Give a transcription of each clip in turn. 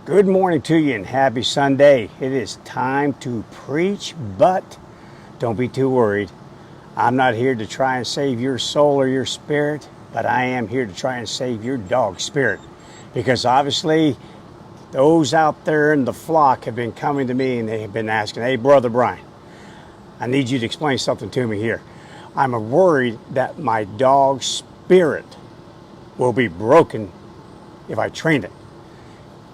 Good morning to you and happy Sunday. It is time to preach, but don't be too worried. I'm not here to try and save your soul or your spirit, but I am here to try and save your dog spirit. Because obviously, those out there in the flock have been coming to me and they have been asking, hey, Brother Bryan, I need you to explain something to me here. I'm worried that my dog's spirit will be broken if I train it.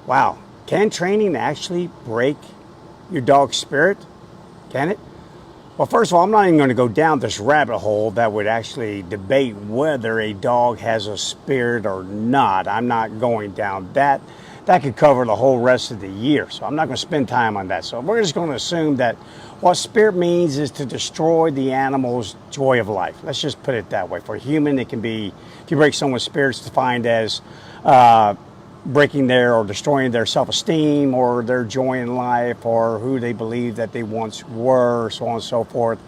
Wow, can training actually break your dog's spirit? Can it? Well, first of all, I'm not even going to go down this rabbit hole that would actually debate whether a dog has a spirit or not. I'm not going down that. That could cover the whole rest of the year, so I'm not going to spend time on that. So we're just going to assume that what spirit means is to destroy the animal's joy of life. Let's just put it that way. For a human, it can be, if you break someone's spirit, it's defined as breaking their or destroying their self-esteem or their joy in life or who they believe that they once were, so on and so forth.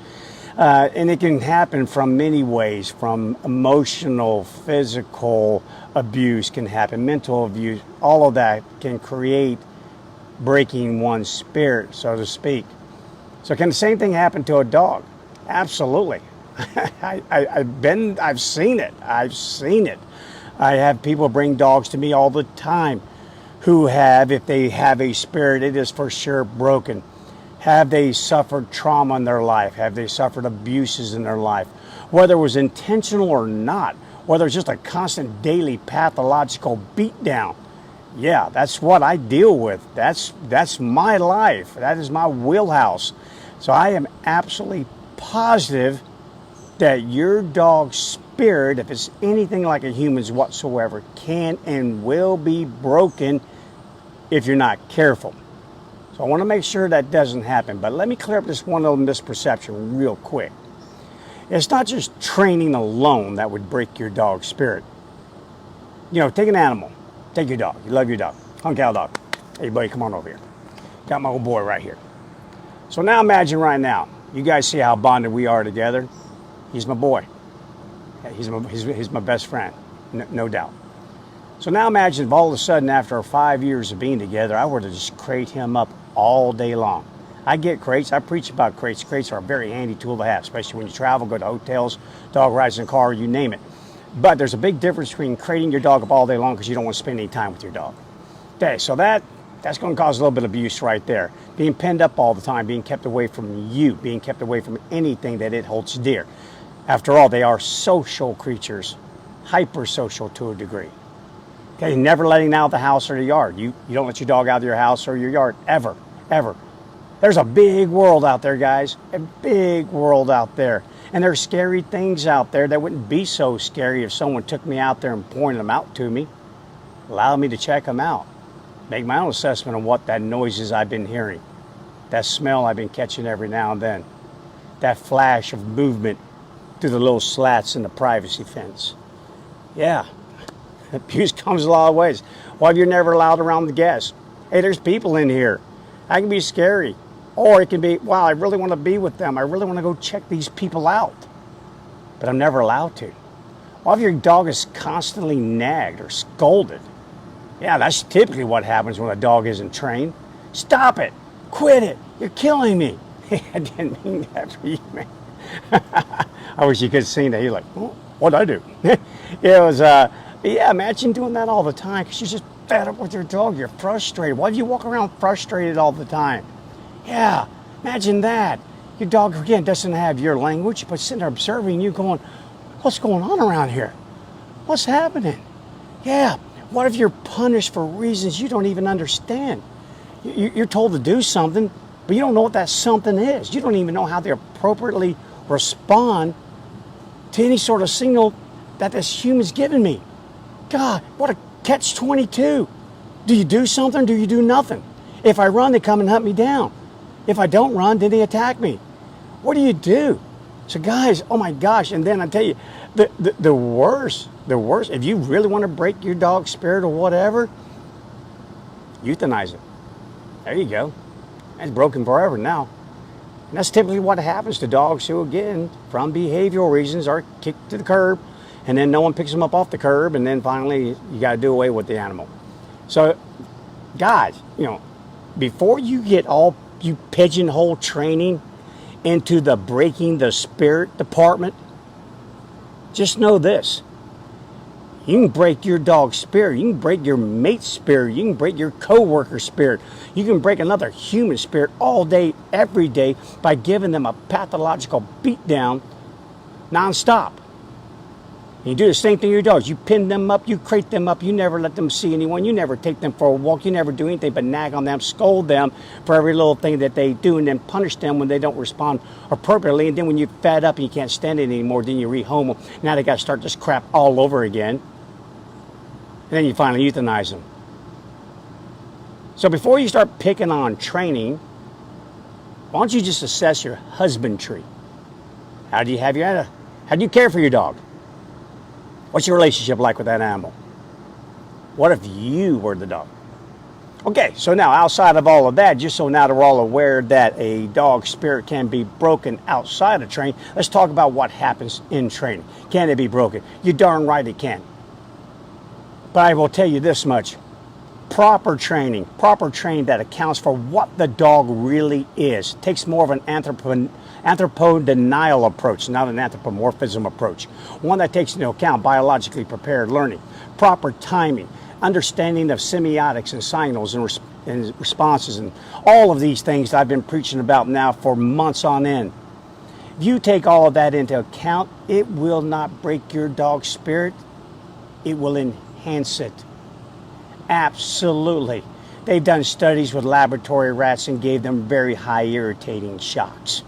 And it can happen from many ways, from emotional, physical abuse can happen, mental abuse, all of that can create breaking one's spirit, so to speak. So can the same thing happen to a dog? Absolutely. I've seen it. I have people bring dogs to me all the time who have, if they have a spirit, it is for sure broken. Have they suffered trauma in their life? Have they suffered abuses in their life? Whether it was intentional or not, whether it's just a constant daily pathological beatdown. Yeah, that's what I deal with. That's my life. That is my wheelhouse. So I am absolutely positive that your dog's spirit, if it's anything like a human's whatsoever, can and will be broken if you're not careful. So I want to make sure that doesn't happen. But let me clear up this one little misperception real quick. It's not just training alone that would break your dog's spirit. You know, take an animal. Take your dog. You love your dog. Hunk out dog. Hey, buddy, come on over here. Got my old boy right here. So now imagine right now. You guys see how bonded we are together? He's my boy. He's my best friend, no doubt. So now imagine if all of a sudden after 5 years of being together, I were to just crate him up all day long. I get crates. I preach about crates. Crates are a very handy tool to have, especially when you travel, go to hotels, dog rides in the car, you name it. But there's a big difference between crating your dog up all day long because you don't want to spend any time with your dog. Okay, so that's going to cause a little bit of abuse right there. Being penned up all the time, being kept away from you, being kept away from anything that it holds dear. After all, they are social creatures, hyper-social to a degree. Okay, never letting out of the house or the yard. You don't let your dog out of your house or your yard, ever, ever. There's a big world out there, guys, a big world out there. And there's scary things out there that wouldn't be so scary if someone took me out there and pointed them out to me, allowed me to check them out, make my own assessment of what that noises I've been hearing, that smell I've been catching every now and then, that flash of movement through the little slats in the privacy fence. Yeah, abuse comes a lot of ways. Well, if you're never allowed around the guests, hey, there's people in here. That can be scary. Or it can be, wow, I really want to be with them. I really want to go check these people out. But I'm never allowed to. Well, if your dog is constantly nagged or scolded, yeah, that's typically what happens when a dog isn't trained. Stop it. Quit it. You're killing me. I didn't mean that for you, man. I wish you could have seen that. You're like, oh, what'd I do? It was, yeah, imagine doing that all the time because you're just fed up with your dog. You're frustrated. Why do you walk around frustrated all the time? Yeah, imagine that. Your dog, again, doesn't have your language, but sitting there observing you going, what's going on around here? What's happening? Yeah, what if you're punished for reasons you don't even understand? You're told to do something, but you don't know what that something is. You don't even know how to appropriately respond to any sort of signal that this human's given me. God, what a catch-22. Do you do something? Do you do nothing? If I run, they come and hunt me down. If I don't run, then they attack me. What do you do? So guys, oh my gosh, and then I tell you, the worst, if you really want to break your dog's spirit or whatever, euthanize it. There you go. It's broken forever now. And that's typically what happens to dogs who, again, from behavioral reasons, are kicked to the curb, and then no one picks them up off the curb, and then finally you got to do away with the animal. So Guys, before you get all you pigeonhole training into the breaking the spirit department, just know this. You can break your dog's spirit. You can break your mate's spirit. You can break your coworker's spirit. You can break another human spirit all day, every day by giving them a pathological beatdown nonstop. You do the same thing to your dogs. You pin them up, you crate them up, you never let them see anyone, you never take them for a walk, you never do anything but nag on them, scold them for every little thing that they do, and then punish them when they don't respond appropriately. And then when you're fed up and you can't stand it anymore, then you rehome them. Now they got to start this crap all over again. And then you finally euthanize them. So before you start picking on training, why don't you just assess your husbandry? How do you care for your dog? What's your relationship like with that animal? What if you were the dog? Okay, so now outside of all of that, just so now that we're all aware that a dog's spirit can be broken outside of training, let's talk about what happens in training. Can it be broken? You're darn right it can. But I will tell you this much. Proper training that accounts for what the dog really is, takes more of an anthropodenial approach, not an anthropomorphism approach. One that takes into account biologically prepared learning, proper timing, understanding of semiotics and signals and responses, and all of these things I've been preaching about now for months on end. If you take all of that into account, it will not break your dog's spirit. It will enhance it. Absolutely. They've done studies with laboratory rats and gave them very high irritating shocks.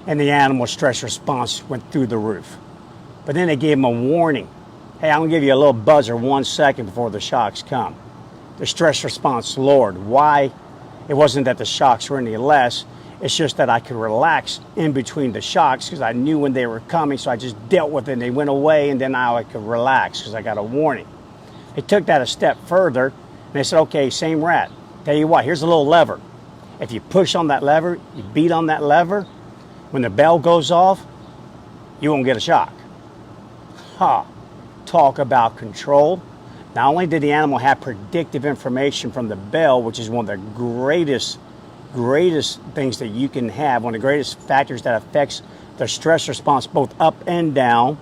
And the animal stress response went through the roof. But then they gave them a warning. Hey, I'm going to give you a little buzzer 1 second before the shocks come. The stress response lowered. Why? It wasn't that the shocks were any less. It's just that I could relax in between the shocks because I knew when they were coming, so I just dealt with it and they went away, and then now I could relax because I got a warning. They took that a step further and they said, okay, same rat. Tell you what, here's a little lever. If you push on that lever, you beat on that lever, when the bell goes off, you won't get a shock. Ha! Talk about control. Not only did the animal have predictive information from the bell, which is one of the greatest things that you can have, one of the greatest factors that affects the stress response both up and down,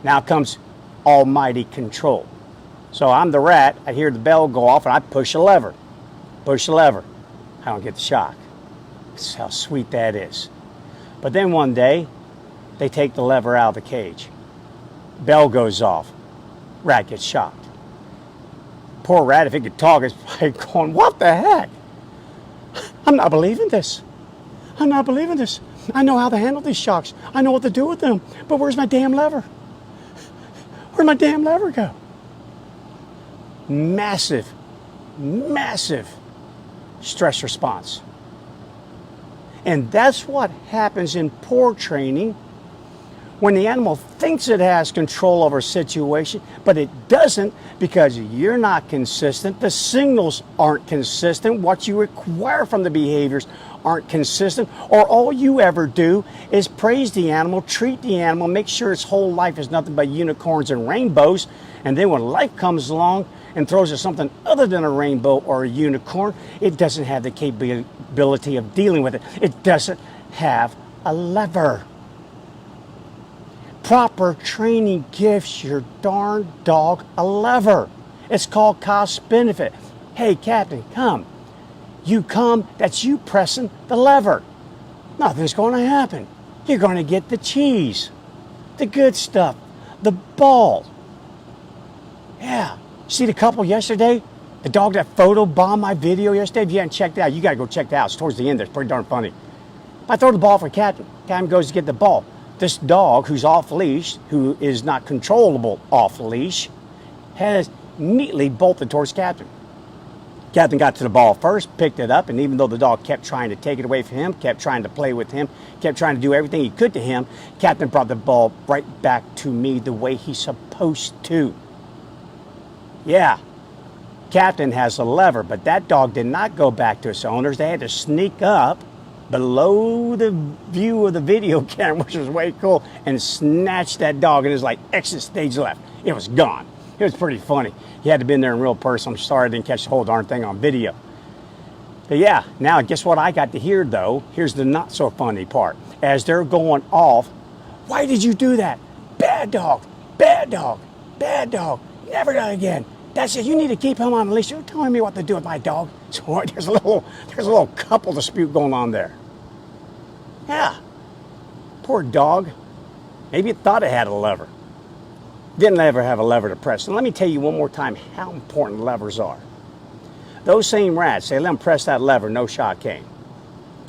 now comes almighty control. So I'm the rat, I hear the bell go off and I push a lever. Push the lever. I don't get the shock. That's how sweet that is. But then one day, they take the lever out of the cage. Bell goes off. Rat gets shocked. Poor rat, if it could talk, it's probably going, what the heck? I'm not believing this. I'm not believing this. I know how to handle these shocks. I know what to do with them. But where's my damn lever? Where'd my damn lever go? Massive stress response. And that's what happens in poor training when the animal thinks it has control over a situation, but it doesn't because you're not consistent. The signals aren't consistent. What you require from the behaviors aren't consistent. Or all you ever do is praise the animal, treat the animal, make sure its whole life is nothing but unicorns and rainbows. And then when life comes along and throws us something other than a rainbow or a unicorn, it doesn't have the capability of dealing with it. It doesn't have a lever. Proper training gives your darn dog a lever. It's called cost benefit. Hey, Captain, come. You come, that's you pressing the lever. Nothing's going to happen. You're going to get the cheese, the good stuff, the ball. Yeah. See the couple yesterday? The dog that photobombed my video yesterday? If you haven't checked it out, you got to go check it out. It's towards the end. It's pretty darn funny. I throw the ball for Captain. Captain goes to get the ball. This dog, who's off leash, who is not controllable off leash, has neatly bolted towards Captain. Captain got to the ball first, picked it up, and even though the dog kept trying to take it away from him, kept trying to play with him, kept trying to do everything he could to him, Captain brought the ball right back to me the way he's supposed to. Yeah, Captain has a lever, but that dog did not go back to its owners. They had to sneak up below the view of the video camera, which was way cool, and snatch that dog, and it was like exit stage left. It was gone. It was pretty funny. He had to be in there in real person. I'm sorry I didn't catch the whole darn thing on video. But yeah, now guess what I got to hear though? Here's the not so funny part. As they're going off, why did you do that? Bad dog, bad dog, bad dog. Never do it again. That's it. You need to keep him on the leash. You're telling me what to do with my dog. So there's a little couple dispute going on there. Yeah. Poor dog. Maybe it thought it had a lever. Didn't ever have a lever to press. And let me tell you one more time how important levers are. Those same rats, they let them press that lever, no shot came.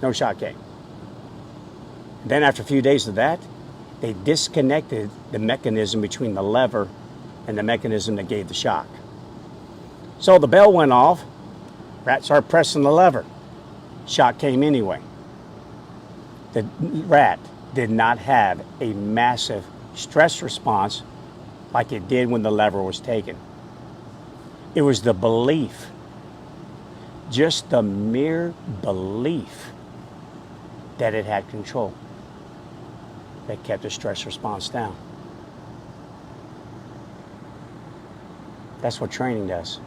No shot came. Then after a few days of that, they disconnected the mechanism between the lever and the mechanism that gave the shock. So the bell went off, rat started pressing the lever. Shock came anyway. The rat did not have a massive stress response like it did when the lever was taken. It was the belief, just the mere belief that it had control that kept the stress response down. That's what training does.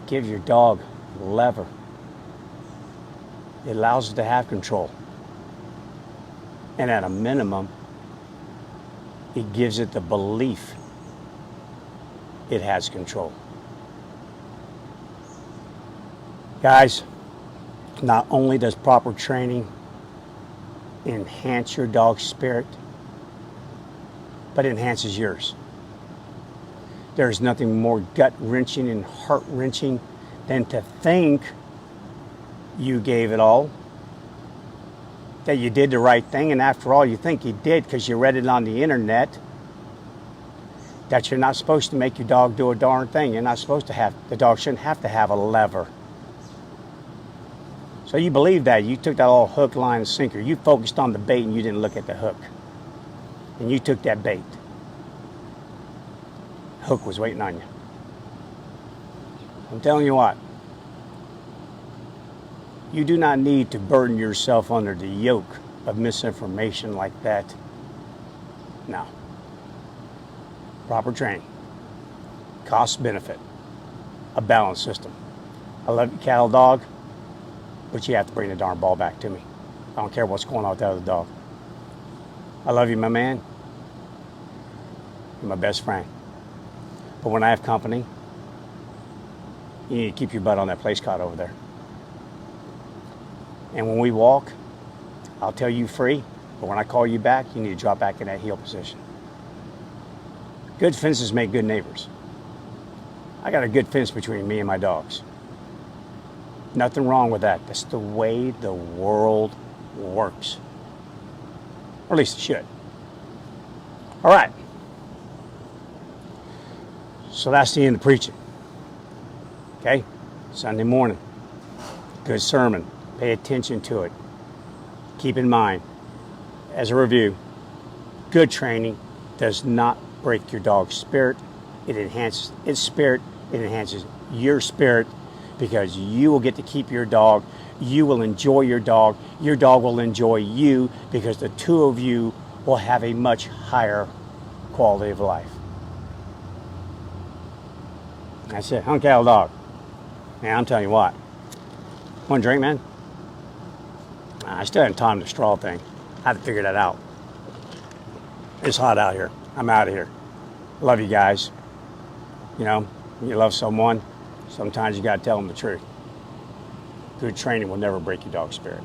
Give your dog a lever. It allows it to have control. And at a minimum, it gives it the belief it has control. Guys, not only does proper training enhance your dog's spirit, but it enhances yours. There's nothing more gut-wrenching and heart-wrenching than to think you gave it all, that you did the right thing, and after all, you think you did because you read it on the internet, that you're not supposed to make your dog do a darn thing. You're not supposed to have, the dog shouldn't have to have a lever. So you believe that. You took that all hook, line, and sinker. You focused on the bait and you didn't look at the hook. And you took that bait. Hook was waiting on you. I'm telling you what. You do not need to burden yourself under the yoke of misinformation like that. No. Proper training. Cost benefit. A balanced system. I love you, cattle dog, but you have to bring the darn ball back to me. I don't care what's going on with that other dog. I love you, my man. You're my best friend. But when I have company, you need to keep your butt on that place cot over there. And when we walk, I'll tell you free, but when I call you back, you need to drop back in that heel position. Good fences make good neighbors. I got a good fence between me and my dogs. Nothing wrong with that. That's the way the world works. Or at least it should. All right. So that's the end of preaching. Okay? Sunday morning. Good sermon. Pay attention to it. Keep in mind, as a review, good training does not break your dog's spirit. It enhances its spirit. It enhances your spirit because you will get to keep your dog. You will enjoy your dog. Your dog will enjoy you because the two of you will have a much higher quality of life. That's it. Hunt cattle dog. Man, I'm telling you what. Want a drink, man? I still haven't timed the straw thing. I have to figure that out. It's hot out here. I'm out of here. Love you guys. You know, when you love someone, sometimes you got to tell them the truth. Good training will never break your dog's spirit.